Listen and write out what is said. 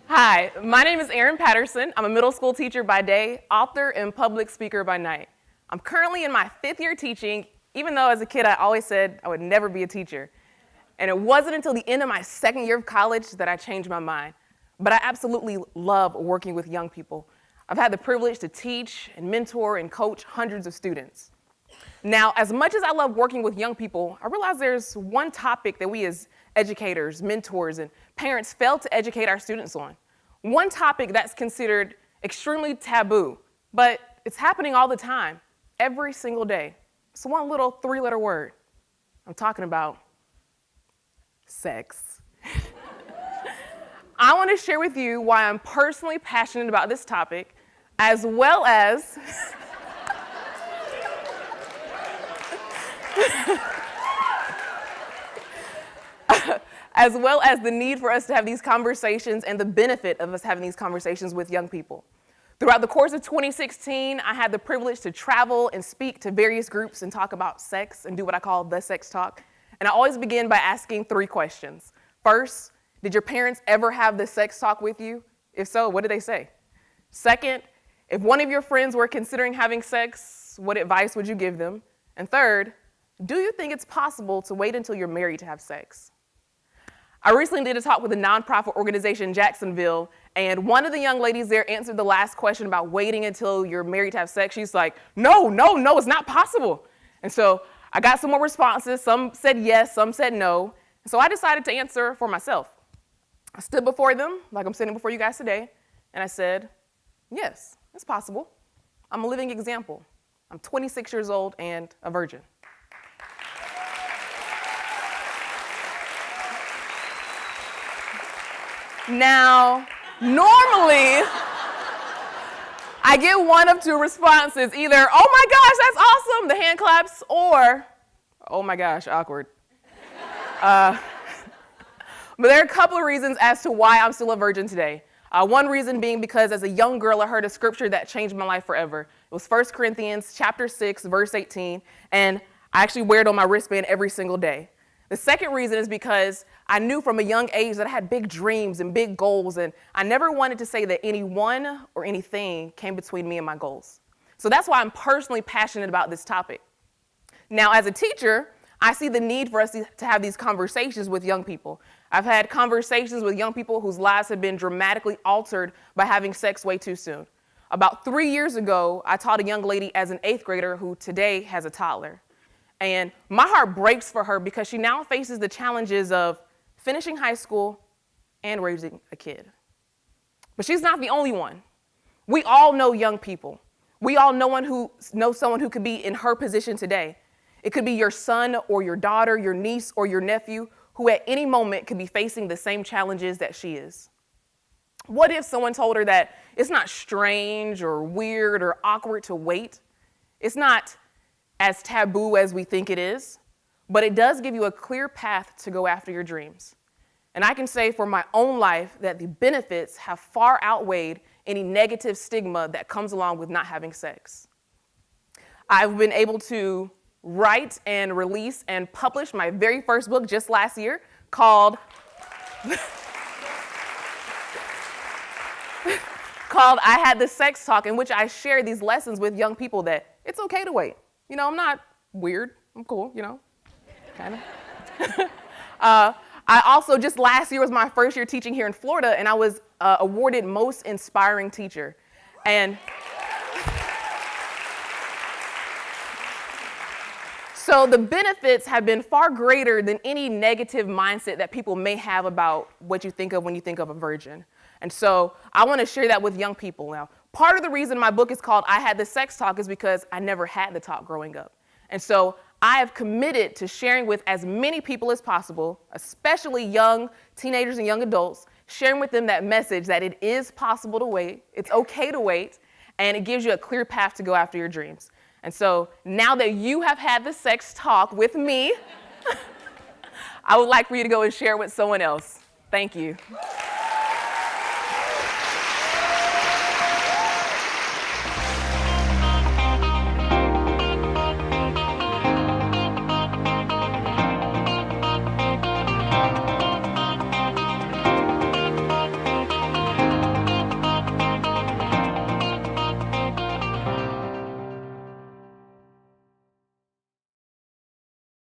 Hi, my name is Arin Patterson. I'm a middle school teacher by day, author, and public speaker by night. I'm currently in my 5th year teaching, even though as a kid I always said I would never be a teacher. And it wasn't until the end of my 2nd year of college that I changed my mind. But I absolutely love working with young people. I've had the privilege to teach and mentor and coach hundreds of students. Now, as much as I love working with young people, I realize there's one topic that we as educators, mentors, and parents fail to educate our students on. One topic that's considered extremely taboo, but it's happening all the time, every single day. It's one little 3-letter word. I'm talking about sex. I want to share with you why I'm personally passionate about this topic, as well as the need for us to have these conversations and the benefit of us having these conversations with young people. Throughout the course of 2016, I had the privilege to travel and speak to various groups and talk about sex and do what I call the sex talk. And I always begin by asking 3 questions. First, did your parents ever have the sex talk with you? If so, what did they say? Second, if one of your friends were considering having sex, what advice would you give them? And third, do you think it's possible to wait until you're married to have sex? I recently did a talk with a nonprofit organization in Jacksonville, and one of the young ladies there answered the last question about waiting until you're married to have sex. She's like, no, it's not possible. And so I got some more responses. Some said yes, some said no. And so I decided to answer for myself. I stood before them, like I'm sitting before you guys today, and I said, yes, it's possible. I'm a living example. I'm 26 years old and a virgin. Now, normally, I get one of 2 responses, either, oh my gosh, that's awesome, the hand claps, or, oh my gosh, awkward. But there are a couple of reasons as to why I'm still a virgin today. One reason being because as a young girl, I heard a scripture that changed my life forever. It was 1 Corinthians chapter 6, verse 18, and I actually wear it on my wristband every single day. The second reason is because I knew from a young age that I had big dreams and big goals, and I never wanted to say that anyone or anything came between me and my goals. So that's why I'm personally passionate about this topic. Now, as a teacher, I see the need for us to have these conversations with young people. I've had conversations with young people whose lives have been dramatically altered by having sex way too soon. About 3 years ago, I taught a young lady as an 8th grader who today has a toddler. And my heart breaks for her because she now faces the challenges of finishing high school and raising a kid. But she's not the only one. We all know young people. We all know someone who could be in her position today. It could be your son or your daughter, your niece or your nephew, who at any moment could be facing the same challenges that she is. What if someone told her that it's not strange or weird or awkward to wait? It's not as taboo as we think it is, but it does give you a clear path to go after your dreams. And I can say for my own life that the benefits have far outweighed any negative stigma that comes along with not having sex. I've been able to write and release and publish my very first book just last year called I Had the Sex Talk, in which I share these lessons with young people that it's okay to wait. You know, I'm not weird. I'm cool, you know, kind of. I also, just last year was my first year teaching here in Florida, and I was awarded Most Inspiring Teacher. And so the benefits have been far greater than any negative mindset that people may have about what you think of when you think of a virgin. And so I want to share that with young people now. Part of the reason my book is called I Had the Sex Talk is because I never had the talk growing up. And so I have committed to sharing with as many people as possible, especially young teenagers and young adults, sharing with them that message that it is possible to wait, it's okay to wait, and it gives you a clear path to go after your dreams. And so now that you have had the sex talk with me, I would like for you to go and share it with someone else. Thank you.